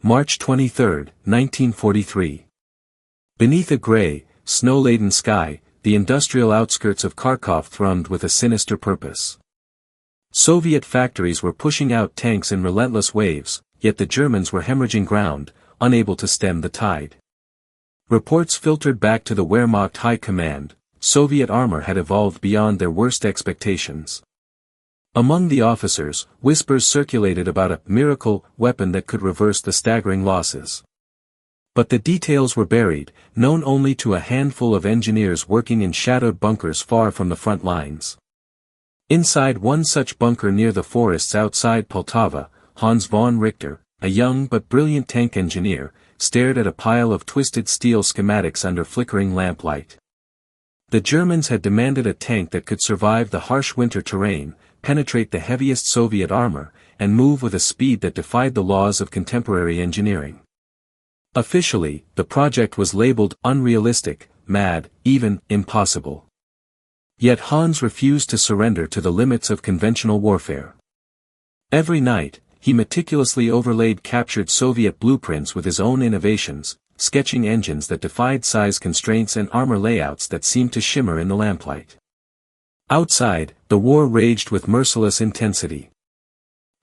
March 23, 1943. Beneath a gray, snow-laden sky, the industrial outskirts of Kharkov thrummed with a sinister purpose. Soviet factories were pushing out tanks in relentless waves, yet the Germans were hemorrhaging ground, unable to stem the tide. Reports filtered back to the Wehrmacht High Command. Soviet armor had evolved beyond their worst expectations. Among the officers, whispers circulated about a miracle weapon that could reverse the staggering losses. But the details were buried, known only to a handful of engineers working in shadowed bunkers far from the front lines. Inside one such bunker near the forests outside Poltava, Hans von Richter, a young but brilliant tank engineer, stared at a pile of twisted steel schematics under flickering lamplight. The Germans had demanded a tank that could survive the harsh winter terrain, penetrate the heaviest Soviet armor, and move with a speed that defied the laws of contemporary engineering. Officially, the project was labeled unrealistic, mad, even impossible. Yet Hans refused to surrender to the limits of conventional warfare. Every night, he meticulously overlaid captured Soviet blueprints with his own innovations, sketching engines that defied size constraints and armor layouts that seemed to shimmer in the lamplight. Outside, the war raged with merciless intensity.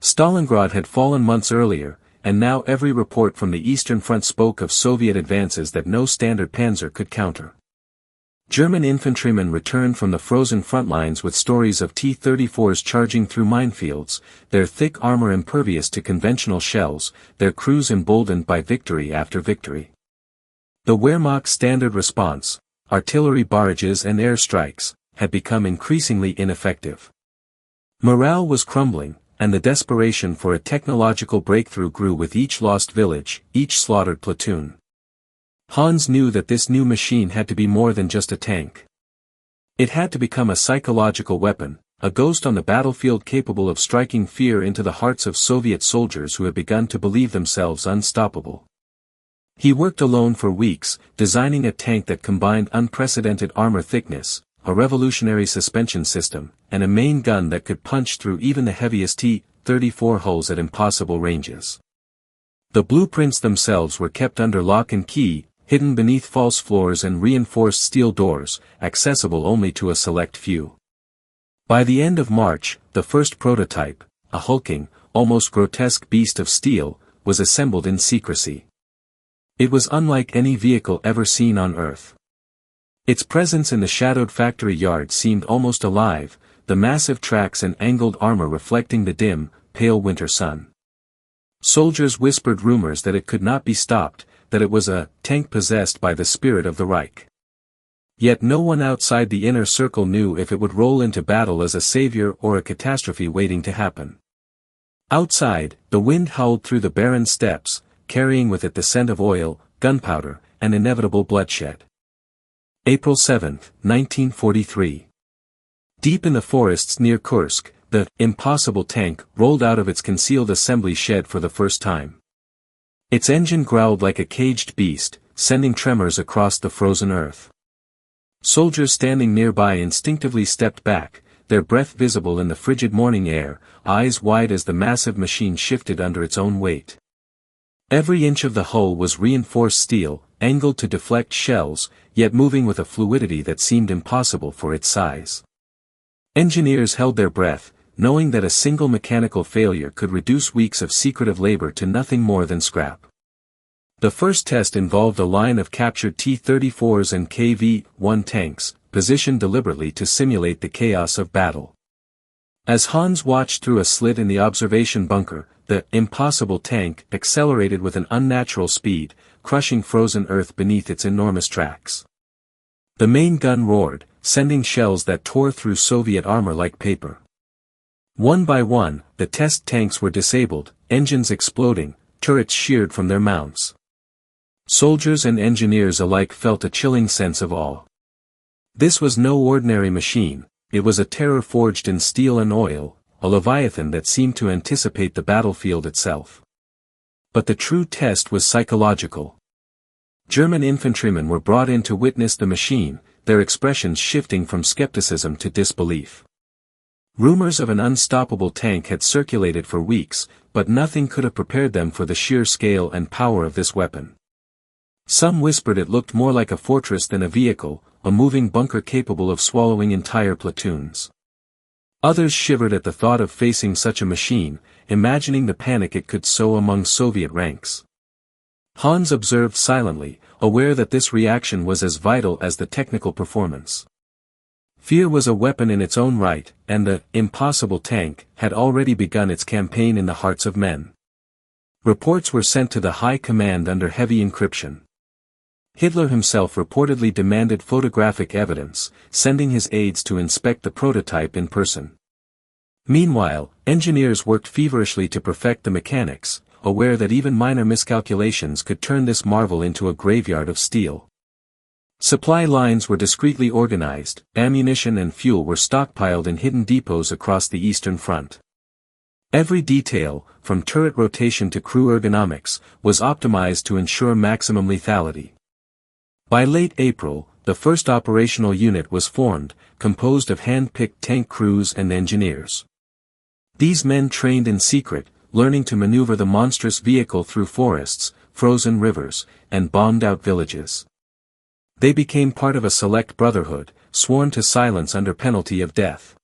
Stalingrad had fallen months earlier, and now every report from the Eastern Front spoke of Soviet advances that no standard panzer could counter. German infantrymen returned from the frozen front lines with stories of T-34s charging through minefields, their thick armor impervious to conventional shells, their crews emboldened by victory after victory. The Wehrmacht's standard response, artillery barrages and airstrikes, had become increasingly ineffective. Morale was crumbling, and the desperation for a technological breakthrough grew with each lost village, each slaughtered platoon. Hans knew that this new machine had to be more than just a tank. It had to become a psychological weapon, a ghost on the battlefield capable of striking fear into the hearts of Soviet soldiers who had begun to believe themselves unstoppable. He worked alone for weeks, designing a tank that combined unprecedented armor thickness, a revolutionary suspension system, and a main gun that could punch through even the heaviest T-34 hulls at impossible ranges. The blueprints themselves were kept under lock and key, hidden beneath false floors and reinforced steel doors, accessible only to a select few. By the end of March, the first prototype, a hulking, almost grotesque beast of steel, was assembled in secrecy. It was unlike any vehicle ever seen on Earth. Its presence in the shadowed factory yard seemed almost alive, the massive tracks and angled armor reflecting the dim, pale winter sun. Soldiers whispered rumors that it could not be stopped, that it was a tank possessed by the spirit of the Reich. Yet no one outside the inner circle knew if it would roll into battle as a savior or a catastrophe waiting to happen. Outside, the wind howled through the barren steppes, carrying with it the scent of oil, gunpowder, and inevitable bloodshed. April 7, 1943. Deep in the forests near Kursk, the impossible tank rolled out of its concealed assembly shed for the first time. Its engine growled like a caged beast, sending tremors across the frozen earth. Soldiers standing nearby instinctively stepped back, their breath visible in the frigid morning air, eyes wide as the massive machine shifted under its own weight. Every inch of the hull was reinforced steel, angled to deflect shells, yet moving with a fluidity that seemed impossible for its size. Engineers held their breath, knowing that a single mechanical failure could reduce weeks of secretive labor to nothing more than scrap. The first test involved a line of captured T-34s and KV-1 tanks, positioned deliberately to simulate the chaos of battle. As Hans watched through a slit in the observation bunker, the impossible tank accelerated with an unnatural speed, crushing frozen earth beneath its enormous tracks. The main gun roared, sending shells that tore through Soviet armor like paper. One by one, the test tanks were disabled, engines exploding, turrets sheared from their mounts. Soldiers and engineers alike felt a chilling sense of awe. This was no ordinary machine, it was a terror forged in steel and oil, a leviathan that seemed to anticipate the battlefield itself. But the true test was psychological. German infantrymen were brought in to witness the machine, their expressions shifting from skepticism to disbelief. Rumors of an unstoppable tank had circulated for weeks, but nothing could have prepared them for the sheer scale and power of this weapon. Some whispered it looked more like a fortress than a vehicle, a moving bunker capable of swallowing entire platoons. Others shivered at the thought of facing such a machine, imagining the panic it could sow among Soviet ranks. Hans observed silently, aware that this reaction was as vital as the technical performance. Fear was a weapon in its own right, and the impossible tank had already begun its campaign in the hearts of men. Reports were sent to the high command under heavy encryption. Hitler himself reportedly demanded photographic evidence, sending his aides to inspect the prototype in person. Meanwhile, engineers worked feverishly to perfect the mechanics, aware that even minor miscalculations could turn this marvel into a graveyard of steel. Supply lines were discreetly organized, ammunition and fuel were stockpiled in hidden depots across the Eastern Front. Every detail, from turret rotation to crew ergonomics, was optimized to ensure maximum lethality. By late April, the first operational unit was formed, composed of hand-picked tank crews and engineers. These men trained in secret, learning to maneuver the monstrous vehicle through forests, frozen rivers, and bombed-out villages. They became part of a select brotherhood, sworn to silence under penalty of death.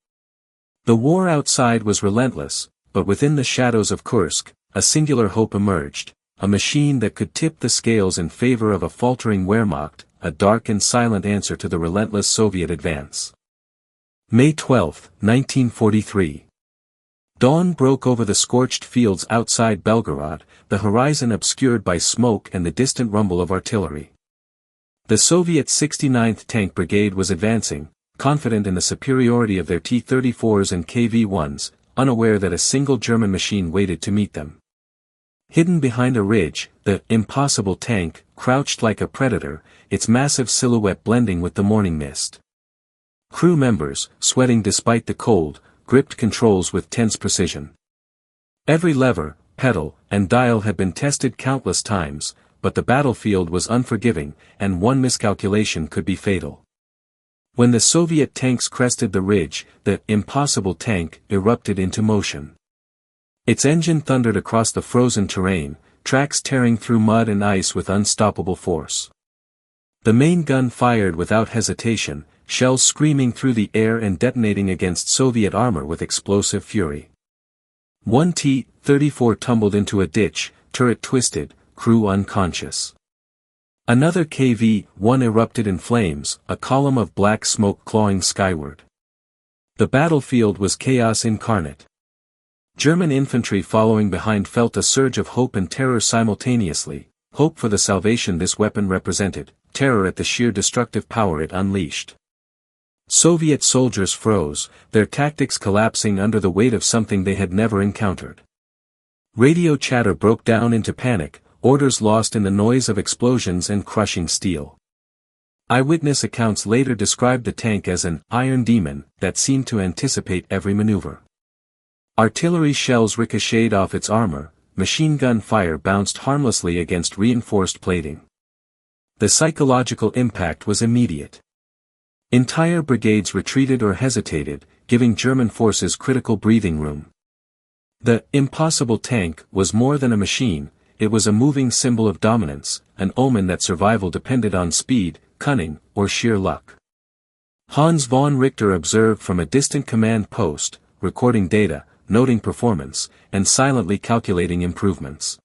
The war outside was relentless, but within the shadows of Kursk, a singular hope emerged, a machine that could tip the scales in favor of a faltering Wehrmacht, a dark and silent answer to the relentless Soviet advance. May 12, 1943. Dawn broke over the scorched fields outside Belgorod, the horizon obscured by smoke and the distant rumble of artillery. The Soviet 69th Tank Brigade was advancing, confident in the superiority of their T-34s and KV-1s, unaware that a single German machine waited to meet them. Hidden behind a ridge, the impossible tank crouched like a predator, its massive silhouette blending with the morning mist. Crew members, sweating despite the cold, gripped controls with tense precision. Every lever, pedal, and dial had been tested countless times, but the battlefield was unforgiving, and one miscalculation could be fatal. When the Soviet tanks crested the ridge, the impossible tank erupted into motion. Its engine thundered across the frozen terrain, tracks tearing through mud and ice with unstoppable force. The main gun fired without hesitation, shells screaming through the air and detonating against Soviet armor with explosive fury. One T-34 tumbled into a ditch, turret twisted, crew unconscious. Another KV-1 erupted in flames, a column of black smoke clawing skyward. The battlefield was chaos incarnate. German infantry following behind felt a surge of hope and terror simultaneously, hope for the salvation this weapon represented, terror at the sheer destructive power it unleashed. Soviet soldiers froze, their tactics collapsing under the weight of something they had never encountered. Radio chatter broke down into panic, orders lost in the noise of explosions and crushing steel. Eyewitness accounts later described the tank as an iron demon that seemed to anticipate every maneuver. Artillery shells ricocheted off its armor, machine gun fire bounced harmlessly against reinforced plating. The psychological impact was immediate. Entire brigades retreated or hesitated, giving German forces critical breathing room. The impossible tank was more than a machine, it was a moving symbol of dominance, an omen that survival depended on speed, cunning, or sheer luck. Hans von Richter observed from a distant command post, recording data, noting performance, and silently calculating improvements.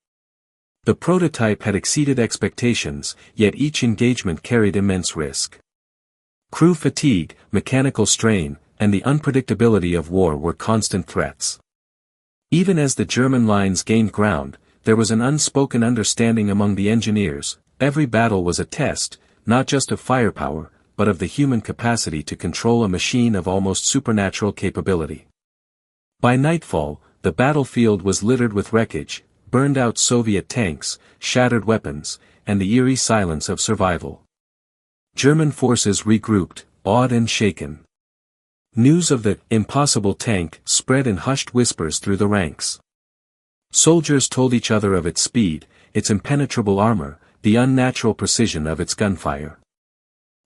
The prototype had exceeded expectations, yet each engagement carried immense risk. Crew fatigue, mechanical strain, and the unpredictability of war were constant threats. Even as the German lines gained ground, there was an unspoken understanding among the engineers, every battle was a test, not just of firepower, but of the human capacity to control a machine of almost supernatural capability. By nightfall, the battlefield was littered with wreckage, burned-out Soviet tanks, shattered weapons, and the eerie silence of survival. German forces regrouped, awed and shaken. News of the impossible tank spread in hushed whispers through the ranks. Soldiers told each other of its speed, its impenetrable armor, the unnatural precision of its gunfire.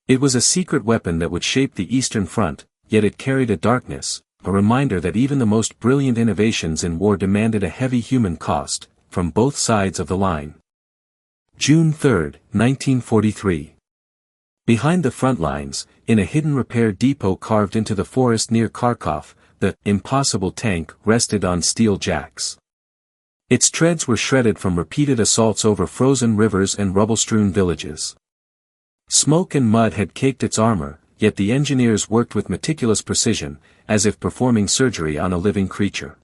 It was a secret weapon that would shape the Eastern Front, yet it carried a darkness, a reminder that even the most brilliant innovations in war demanded a heavy human cost, from both sides of the line. June 3, 1943. Behind the front lines, in a hidden repair depot carved into the forest near Kharkov, the impossible tank rested on steel jacks. Its treads were shredded from repeated assaults over frozen rivers and rubble-strewn villages. Smoke and mud had caked its armor, yet the engineers worked with meticulous precision, as if performing surgery on a living creature.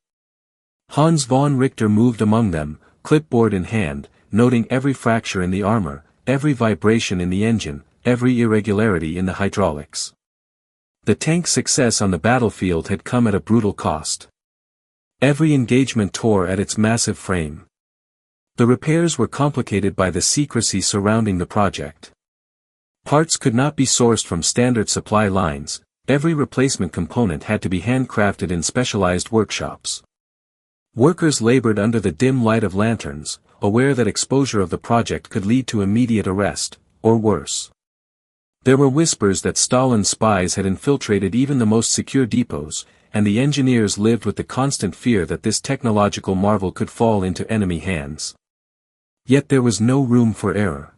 Hans von Richter moved among them, clipboard in hand, noting every fracture in the armor, every vibration in the engine, every irregularity in the hydraulics. The tank's success on the battlefield had come at a brutal cost. Every engagement tore at its massive frame. The repairs were complicated by the secrecy surrounding the project. Parts could not be sourced from standard supply lines, every replacement component had to be handcrafted in specialized workshops. Workers labored under the dim light of lanterns, aware that exposure of the project could lead to immediate arrest, or worse. There were whispers that Stalin's spies had infiltrated even the most secure depots, and the engineers lived with the constant fear that this technological marvel could fall into enemy hands. Yet there was no room for error.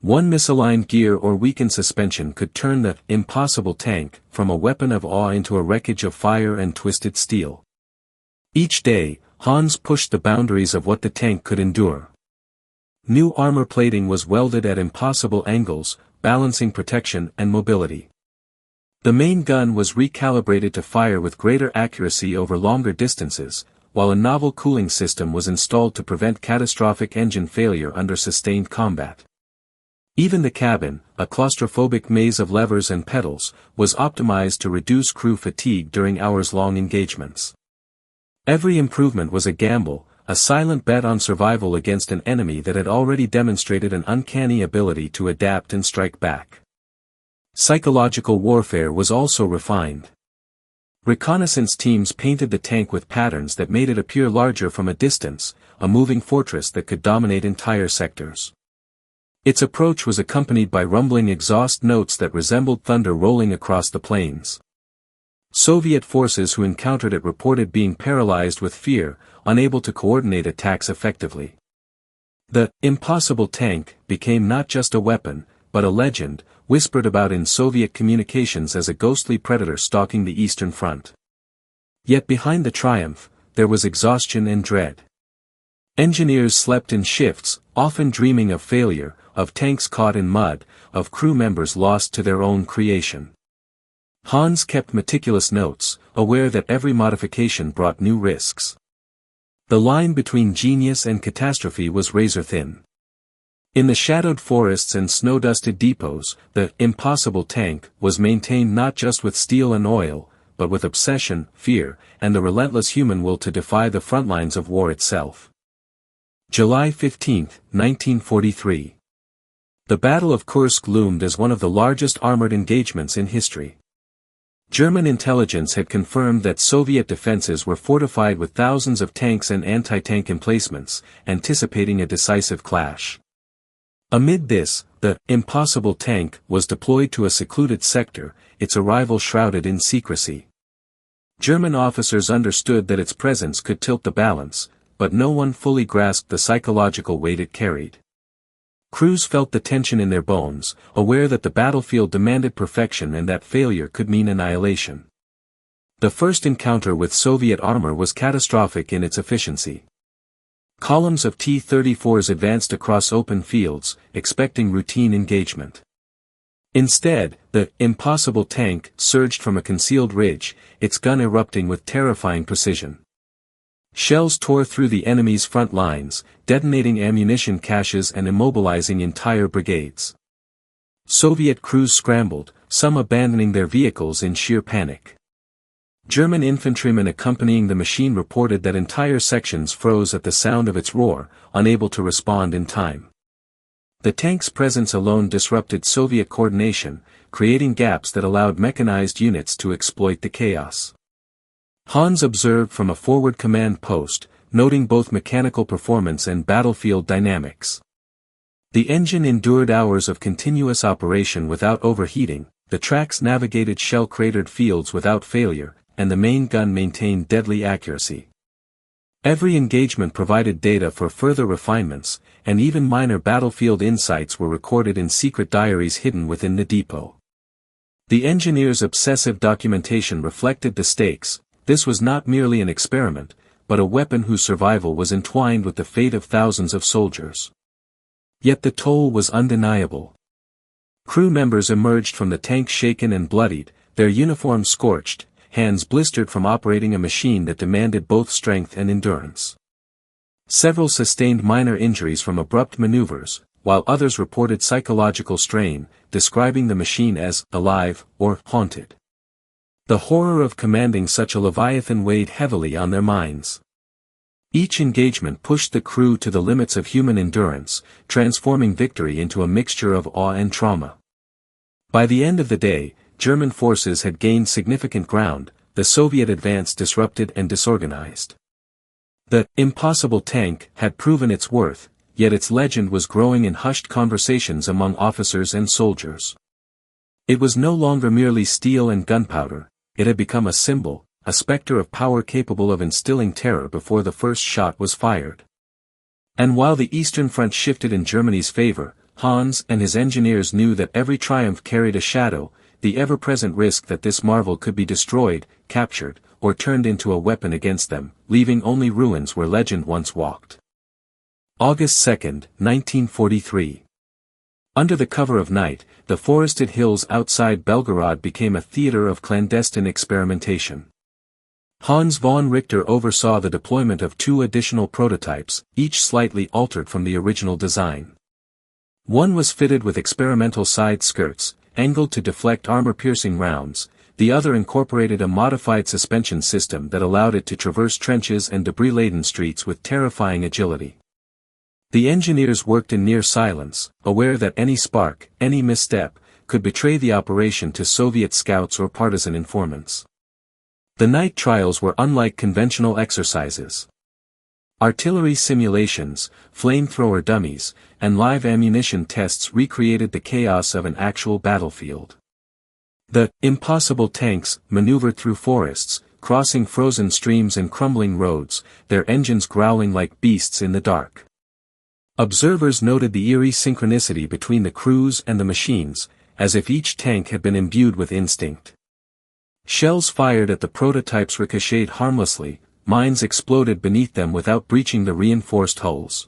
One misaligned gear or weakened suspension could turn the impossible tank from a weapon of awe into a wreckage of fire and twisted steel. Each day, Hans pushed the boundaries of what the tank could endure. New armor plating was welded at impossible angles, balancing protection and mobility. The main gun was recalibrated to fire with greater accuracy over longer distances, while a novel cooling system was installed to prevent catastrophic engine failure under sustained combat. Even the cabin, a claustrophobic maze of levers and pedals, was optimized to reduce crew fatigue during hours-long engagements. Every improvement was a gamble, a silent bet on survival against an enemy that had already demonstrated an uncanny ability to adapt and strike back. Psychological warfare was also refined. Reconnaissance teams painted the tank with patterns that made it appear larger from a distance, a moving fortress that could dominate entire sectors. Its approach was accompanied by rumbling exhaust notes that resembled thunder rolling across the plains. Soviet forces who encountered it reported being paralyzed with fear, unable to coordinate attacks effectively. The impossible tank became not just a weapon, but a legend, whispered about in Soviet communications as a ghostly predator stalking the Eastern Front. Yet behind the triumph, there was exhaustion and dread. Engineers slept in shifts, often dreaming of failure, of tanks caught in mud, of crew members lost to their own creation. Hans kept meticulous notes, aware that every modification brought new risks. The line between genius and catastrophe was razor-thin. In the shadowed forests and snow-dusted depots, the impossible tank was maintained not just with steel and oil, but with obsession, fear, and the relentless human will to defy the front lines of war itself. July 15, 1943. The Battle of Kursk loomed as one of the largest armored engagements in history. German intelligence had confirmed that Soviet defenses were fortified with thousands of tanks and anti-tank emplacements, anticipating a decisive clash. Amid this, the impossible tank was deployed to a secluded sector, its arrival shrouded in secrecy. German officers understood that its presence could tilt the balance, but no one fully grasped the psychological weight it carried. Crews felt the tension in their bones, aware that the battlefield demanded perfection and that failure could mean annihilation. The first encounter with Soviet armor was catastrophic in its efficiency. Columns of T-34s advanced across open fields, expecting routine engagement. Instead, the impossible tank surged from a concealed ridge, its gun erupting with terrifying precision. Shells tore through the enemy's front lines, detonating ammunition caches and immobilizing entire brigades. Soviet crews scrambled, some abandoning their vehicles in sheer panic. German infantrymen accompanying the machine reported that entire sections froze at the sound of its roar, unable to respond in time. The tank's presence alone disrupted Soviet coordination, creating gaps that allowed mechanized units to exploit the chaos. Hans observed from a forward command post, noting both mechanical performance and battlefield dynamics. The engine endured hours of continuous operation without overheating, the tracks navigated shell-cratered fields without failure, and the main gun maintained deadly accuracy. Every engagement provided data for further refinements, and even minor battlefield insights were recorded in secret diaries hidden within the depot. The engineers' obsessive documentation reflected the stakes. This was not merely an experiment, but a weapon whose survival was entwined with the fate of thousands of soldiers. Yet the toll was undeniable. Crew members emerged from the tank shaken and bloodied, their uniforms scorched, hands blistered from operating a machine that demanded both strength and endurance. Several sustained minor injuries from abrupt maneuvers, while others reported psychological strain, describing the machine as alive or haunted. The horror of commanding such a leviathan weighed heavily on their minds. Each engagement pushed the crew to the limits of human endurance, transforming victory into a mixture of awe and trauma. By the end of the day, German forces had gained significant ground, the Soviet advance disrupted and disorganized. The impossible tank had proven its worth, yet its legend was growing in hushed conversations among officers and soldiers. It was no longer merely steel and gunpowder, it had become a symbol, a specter of power capable of instilling terror before the first shot was fired. And while the Eastern Front shifted in Germany's favor, Hans and his engineers knew that every triumph carried a shadow, the ever-present risk that this marvel could be destroyed, captured, or turned into a weapon against them, leaving only ruins where legend once walked. August 2, 1943. Under the cover of night, the forested hills outside Belgorod became a theater of clandestine experimentation. Hans von Richter oversaw the deployment of 2 additional prototypes, each slightly altered from the original design. One was fitted with experimental side skirts, angled to deflect armor-piercing rounds, the other incorporated a modified suspension system that allowed it to traverse trenches and debris-laden streets with terrifying agility. The engineers worked in near silence, aware that any spark, any misstep, could betray the operation to Soviet scouts or partisan informants. The night trials were unlike conventional exercises. Artillery simulations, flamethrower dummies, and live ammunition tests recreated the chaos of an actual battlefield. The impossible tanks maneuvered through forests, crossing frozen streams and crumbling roads, their engines growling like beasts in the dark. Observers noted the eerie synchronicity between the crews and the machines, as if each tank had been imbued with instinct. Shells fired at the prototypes ricocheted harmlessly, mines exploded beneath them without breaching the reinforced hulls.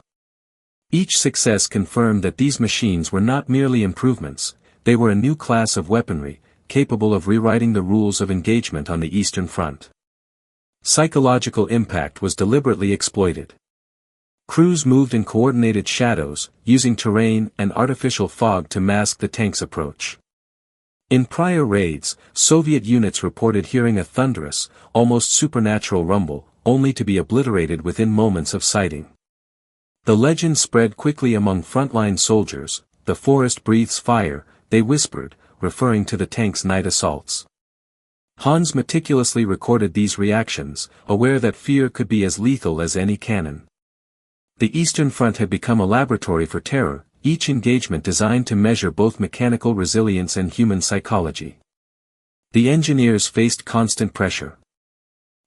Each success confirmed that these machines were not merely improvements, they were a new class of weaponry, capable of rewriting the rules of engagement on the Eastern Front. Psychological impact was deliberately exploited. Crews moved in coordinated shadows, using terrain and artificial fog to mask the tank's approach. In prior raids, Soviet units reported hearing a thunderous, almost supernatural rumble, only to be obliterated within moments of sighting. The legend spread quickly among frontline soldiers, "The forest breathes fire," they whispered, referring to the tank's night assaults. Hans meticulously recorded these reactions, aware that fear could be as lethal as any cannon. The Eastern Front had become a laboratory for terror, each engagement designed to measure both mechanical resilience and human psychology. The engineers faced constant pressure.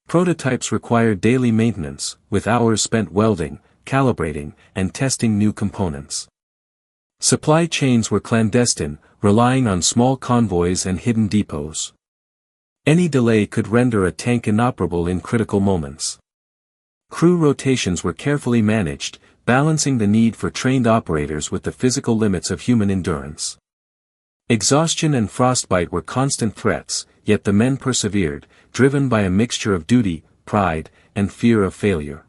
Prototypes required daily maintenance, with hours spent welding, calibrating, and testing new components. Supply chains were clandestine, relying on small convoys and hidden depots. Any delay could render a tank inoperable in critical moments. Crew rotations were carefully managed, balancing the need for trained operators with the physical limits of human endurance. Exhaustion and frostbite were constant threats, yet the men persevered, driven by a mixture of duty, pride, and fear of failure.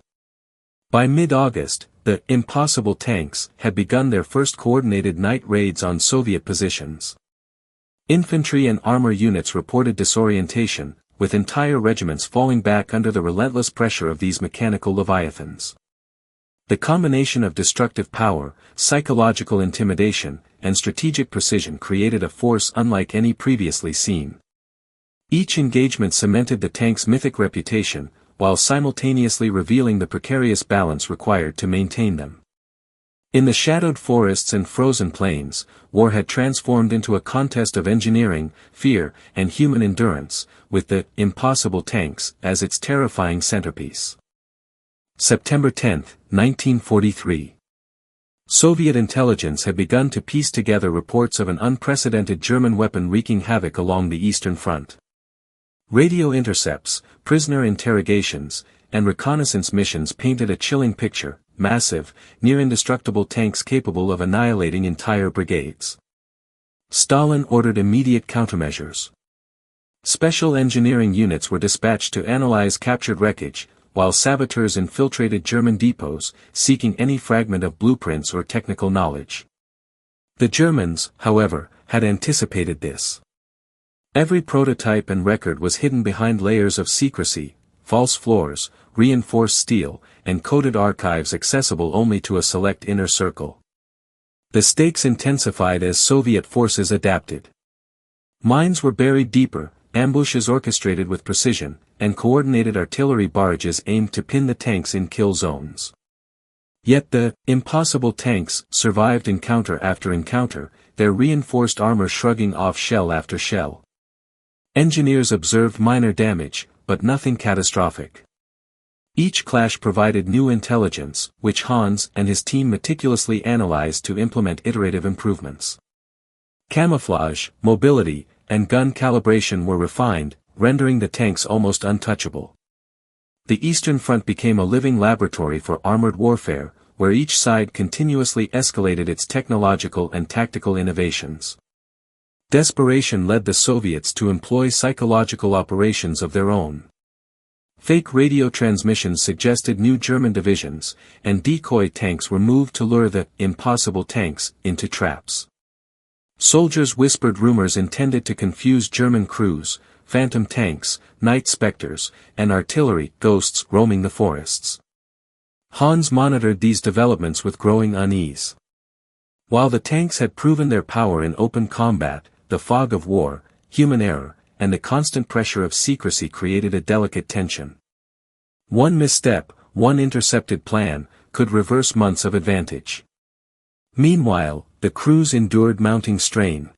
By mid-August, the impossible tanks had begun their first coordinated night raids on Soviet positions. Infantry and armor units reported disorientation, with entire regiments falling back under the relentless pressure of these mechanical leviathans. The combination of destructive power, psychological intimidation, and strategic precision created a force unlike any previously seen. Each engagement cemented the tank's mythic reputation, while simultaneously revealing the precarious balance required to maintain them. In the shadowed forests and frozen plains, war had transformed into a contest of engineering, fear, and human endurance, with the impossible tanks as its terrifying centerpiece. September 10, 1943. Soviet intelligence had begun to piece together reports of an unprecedented German weapon wreaking havoc along the Eastern Front. Radio intercepts, prisoner interrogations, and reconnaissance missions painted a chilling picture: massive, near-indestructible tanks capable of annihilating entire brigades. Stalin ordered immediate countermeasures. Special engineering units were dispatched to analyze captured wreckage, while saboteurs infiltrated German depots, seeking any fragment of blueprints or technical knowledge. The Germans, however, had anticipated this. Every prototype and record was hidden behind layers of secrecy, false floors, reinforced steel, and coded archives accessible only to a select inner circle. The stakes intensified as Soviet forces adapted. Mines were buried deeper, ambushes orchestrated with precision, and coordinated artillery barrages aimed to pin the tanks in kill zones. Yet the impossible tanks survived encounter after encounter, their reinforced armor shrugging off shell after shell. Engineers observed minor damage, but nothing catastrophic. Each clash provided new intelligence, which Hans and his team meticulously analyzed to implement iterative improvements. Camouflage, mobility, and gun calibration were refined, rendering the tanks almost untouchable. The Eastern Front became a living laboratory for armored warfare, where each side continuously escalated its technological and tactical innovations. Desperation led the Soviets to employ psychological operations of their own. Fake radio transmissions suggested new German divisions, and decoy tanks were moved to lure the impossible tanks into traps. Soldiers whispered rumors intended to confuse German crews, phantom tanks, night specters, and artillery ghosts roaming the forests. Hans monitored these developments with growing unease. While the tanks had proven their power in open combat, the fog of war, human error, and the constant pressure of secrecy created a delicate tension. One misstep, one intercepted plan, could reverse months of advantage. Meanwhile, the crews endured mounting strain.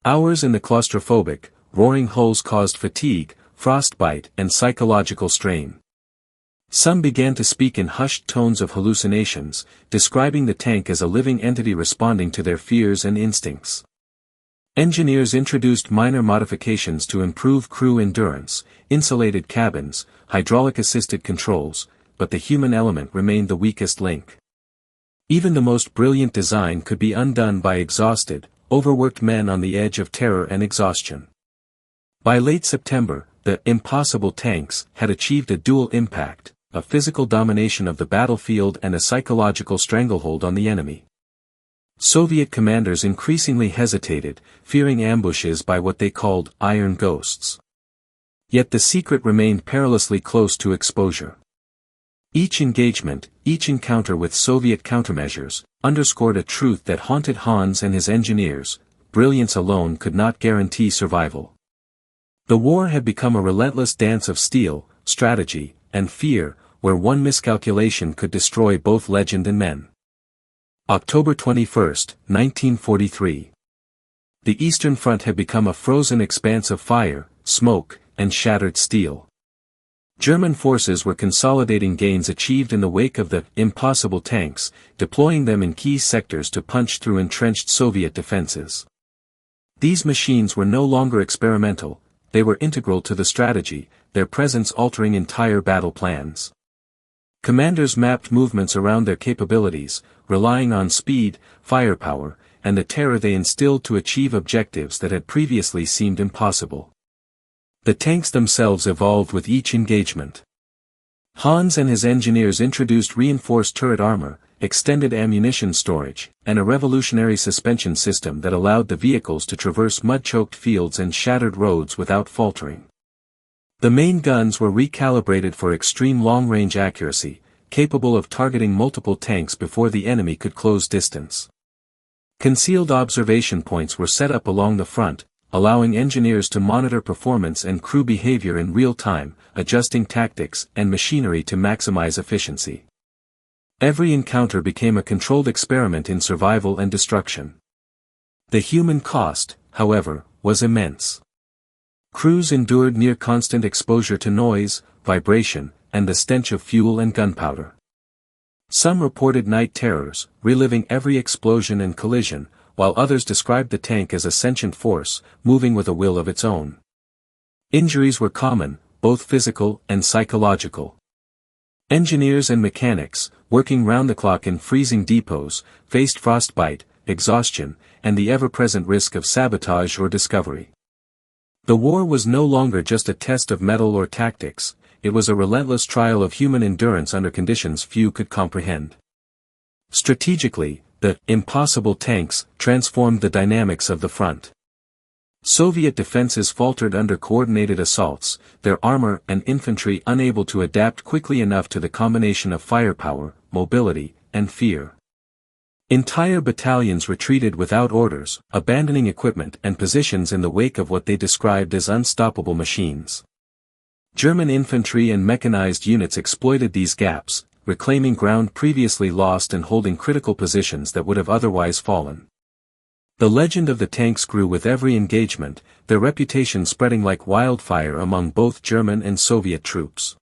Hours in the claustrophobic, roaring hulls caused fatigue, frostbite, and psychological strain. Some began to speak in hushed tones of hallucinations, describing the tank as a living entity responding to their fears and instincts. Engineers introduced minor modifications to improve crew endurance, insulated cabins, hydraulic-assisted controls, but the human element remained the weakest link. Even the most brilliant design could be undone by exhausted, overworked men on the edge of terror and exhaustion. By late September, the impossible tanks had achieved a dual impact, a physical domination of the battlefield and a psychological stranglehold on the enemy. Soviet commanders increasingly hesitated, fearing ambushes by what they called iron ghosts. Yet the secret remained perilously close to exposure. Each engagement, each encounter with Soviet countermeasures, underscored a truth that haunted Hans and his engineers: brilliance alone could not guarantee survival. The war had become a relentless dance of steel, strategy, and fear, where one miscalculation could destroy both legend and men. October 21, 1943. The Eastern Front had become a frozen expanse of fire, smoke, and shattered steel. German forces were consolidating gains achieved in the wake of the impossible tanks, deploying them in key sectors to punch through entrenched Soviet defenses. These machines were no longer experimental, they were integral to the strategy, their presence altering entire battle plans. Commanders mapped movements around their capabilities, relying on speed, firepower, and the terror they instilled to achieve objectives that had previously seemed impossible. The tanks themselves evolved with each engagement. Hans and his engineers introduced reinforced turret armor, extended ammunition storage, and a revolutionary suspension system that allowed the vehicles to traverse mud-choked fields and shattered roads without faltering. The main guns were recalibrated for extreme long-range accuracy, capable of targeting multiple tanks before the enemy could close distance. Concealed observation points were set up along the front, allowing engineers to monitor performance and crew behavior in real time, adjusting tactics and machinery to maximize efficiency. Every encounter became a controlled experiment in survival and destruction. The human cost, however, was immense. Crews endured near constant exposure to noise, vibration, and the stench of fuel and gunpowder. Some reported night terrors, reliving every explosion and collision, while others described the tank as a sentient force, moving with a will of its own. Injuries were common, both physical and psychological. Engineers and mechanics, working round the clock in freezing depots, faced frostbite, exhaustion, and the ever-present risk of sabotage or discovery. The war was no longer just a test of mettle or tactics, it was a relentless trial of human endurance under conditions few could comprehend. Strategically, the impossible tanks transformed the dynamics of the front. Soviet defenses faltered under coordinated assaults, their armor and infantry unable to adapt quickly enough to the combination of firepower, mobility, and fear. Entire battalions retreated without orders, abandoning equipment and positions in the wake of what they described as unstoppable machines. German infantry and mechanized units exploited these gaps, reclaiming ground previously lost and holding critical positions that would have otherwise fallen. The legend of the tanks grew with every engagement, their reputation spreading like wildfire among both German and Soviet troops.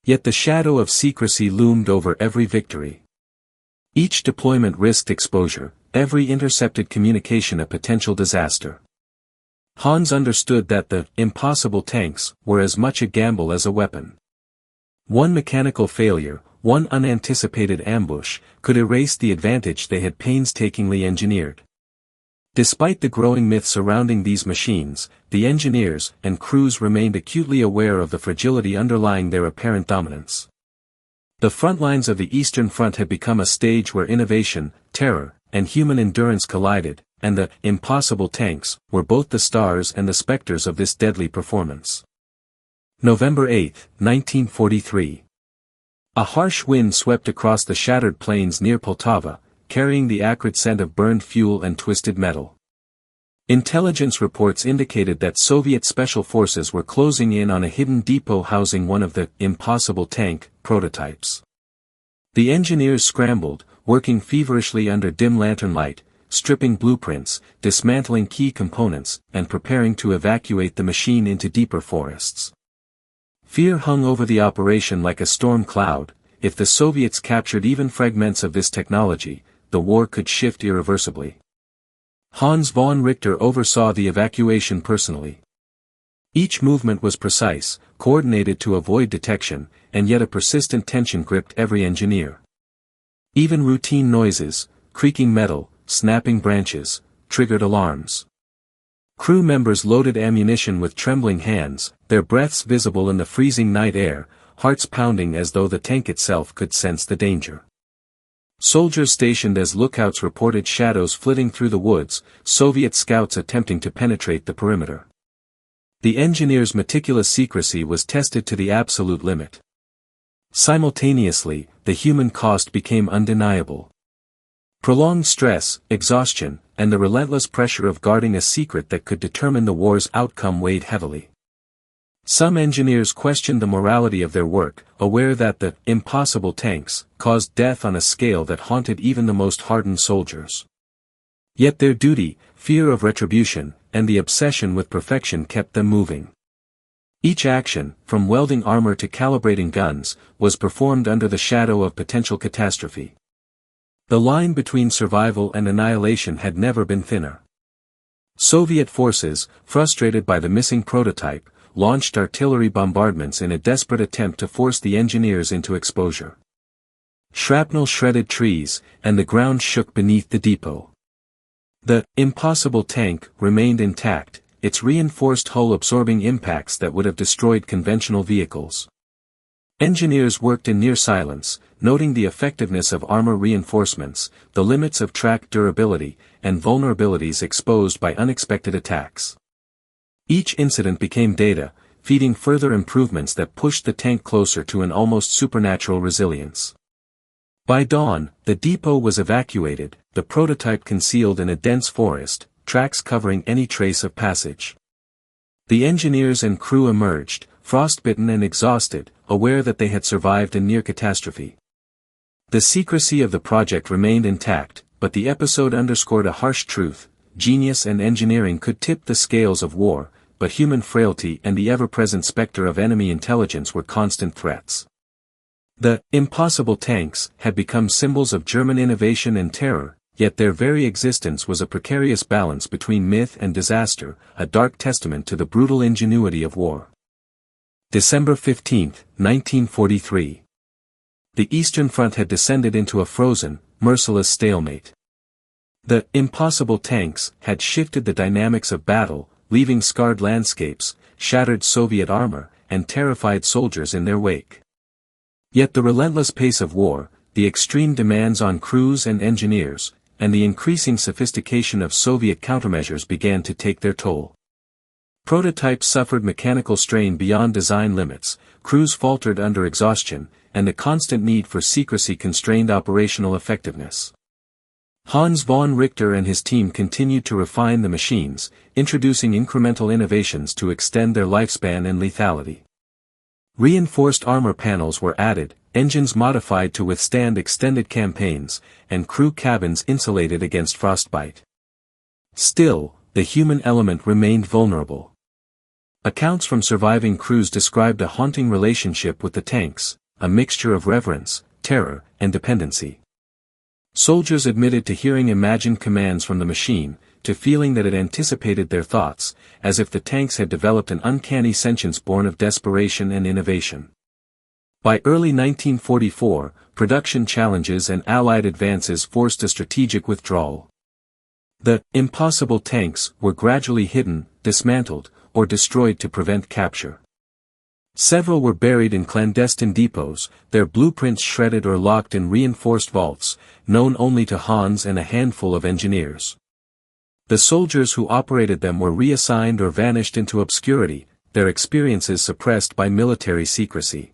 Yet the shadow of secrecy loomed over every victory. Each deployment risked exposure, every intercepted communication a potential disaster. Hans understood that the impossible tanks were as much a gamble as a weapon. One mechanical failure, one unanticipated ambush, could erase the advantage they had painstakingly engineered. Despite the growing myth surrounding these machines, the engineers and crews remained acutely aware of the fragility underlying their apparent dominance. The front lines of the Eastern Front had become a stage where innovation, terror, and human endurance collided, and the impossible tanks were both the stars and the specters of this deadly performance. November 8, 1943. A harsh wind swept across the shattered plains near Poltava, carrying the acrid scent of burned fuel and twisted metal. Intelligence reports indicated that Soviet special forces were closing in on a hidden depot housing one of the impossible tank prototypes. The engineers scrambled, working feverishly under dim lantern light, stripping blueprints, dismantling key components, and preparing to evacuate the machine into deeper forests. Fear hung over the operation like a storm cloud. If the Soviets captured even fragments of this technology, the war could shift irreversibly. Hans von Richter oversaw the evacuation personally. Each movement was precise, coordinated to avoid detection, and yet a persistent tension gripped every engineer. Even routine noises, creaking metal, snapping branches, triggered alarms. Crew members loaded ammunition with trembling hands, their breaths visible in the freezing night air, hearts pounding as though the tank itself could sense the danger. Soldiers stationed as lookouts reported shadows flitting through the woods, Soviet scouts attempting to penetrate the perimeter. The engineers' meticulous secrecy was tested to the absolute limit. Simultaneously, the human cost became undeniable. Prolonged stress, exhaustion, and the relentless pressure of guarding a secret that could determine the war's outcome weighed heavily. Some engineers questioned the morality of their work, aware that the impossible tanks caused death on a scale that haunted even the most hardened soldiers. Yet their duty, fear of retribution, and the obsession with perfection kept them moving. Each action, from welding armor to calibrating guns, was performed under the shadow of potential catastrophe. The line between survival and annihilation had never been thinner. Soviet forces, frustrated by the missing prototype, launched artillery bombardments in a desperate attempt to force the engineers into exposure. Shrapnel shredded trees, and the ground shook beneath the depot. The impossible tank remained intact, its reinforced hull absorbing impacts that would have destroyed conventional vehicles. Engineers worked in near silence, noting the effectiveness of armor reinforcements, the limits of track durability, and vulnerabilities exposed by unexpected attacks. Each incident became data, feeding further improvements that pushed the tank closer to an almost supernatural resilience. By dawn, the depot was evacuated, the prototype concealed in a dense forest, tracks covering any trace of passage. The engineers and crew emerged, frostbitten and exhausted, aware that they had survived a near catastrophe. The secrecy of the project remained intact, but the episode underscored a harsh truth: genius and engineering could tip the scales of war, but human frailty and the ever-present specter of enemy intelligence were constant threats. The impossible tanks had become symbols of German innovation and terror, yet their very existence was a precarious balance between myth and disaster, a dark testament to the brutal ingenuity of war. December 15, 1943. The Eastern Front had descended into a frozen, merciless stalemate. The impossible tanks had shifted the dynamics of battle, leaving scarred landscapes, shattered Soviet armor, and terrified soldiers in their wake. Yet the relentless pace of war, the extreme demands on crews and engineers, and the increasing sophistication of Soviet countermeasures began to take their toll. Prototypes suffered mechanical strain beyond design limits, crews faltered under exhaustion, and the constant need for secrecy constrained operational effectiveness. Hans von Richter and his team continued to refine the machines, introducing incremental innovations to extend their lifespan and lethality. Reinforced armor panels were added, engines modified to withstand extended campaigns, and crew cabins insulated against frostbite. Still, the human element remained vulnerable. Accounts from surviving crews described a haunting relationship with the tanks, a mixture of reverence, terror, and dependency. Soldiers admitted to hearing imagined commands from the machine, to feeling that it anticipated their thoughts, as if the tanks had developed an uncanny sentience born of desperation and innovation. By early 1944, production challenges and Allied advances forced a strategic withdrawal. The impossible tanks were gradually hidden, dismantled, or destroyed to prevent capture. Several were buried in clandestine depots, their blueprints shredded or locked in reinforced vaults, known only to Hans and a handful of engineers. The soldiers who operated them were reassigned or vanished into obscurity, their experiences suppressed by military secrecy.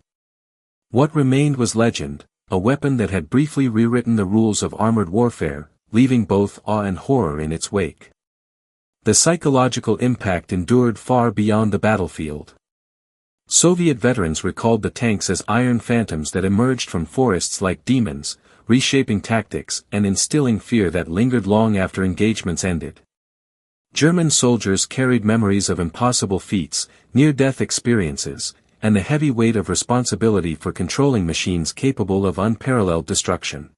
What remained was legend, a weapon that had briefly rewritten the rules of armored warfare, leaving both awe and horror in its wake. The psychological impact endured far beyond the battlefield. Soviet veterans recalled the tanks as iron phantoms that emerged from forests like demons, reshaping tactics and instilling fear that lingered long after engagements ended. German soldiers carried memories of impossible feats, near-death experiences, and the heavy weight of responsibility for controlling machines capable of unparalleled destruction.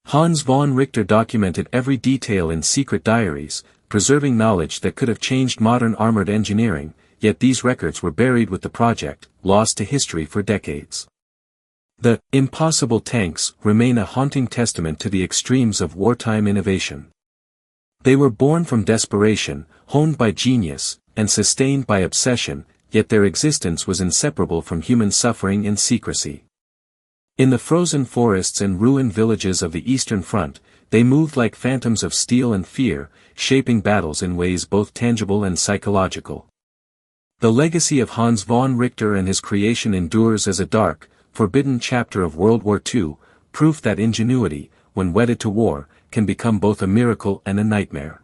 Hans von Richter documented every detail in secret diaries, preserving knowledge that could have changed modern armored engineering, yet these records were buried with the project, lost to history for decades. The impossible tanks remain a haunting testament to the extremes of wartime innovation. They were born from desperation, honed by genius, and sustained by obsession, yet their existence was inseparable from human suffering and secrecy. In the frozen forests and ruined villages of the Eastern Front, they moved like phantoms of steel and fear, shaping battles in ways both tangible and psychological. The legacy of Hans von Richter and his creation endures as a dark, forbidden chapter of World War II, proof that ingenuity, when wedded to war, can become both a miracle and a nightmare.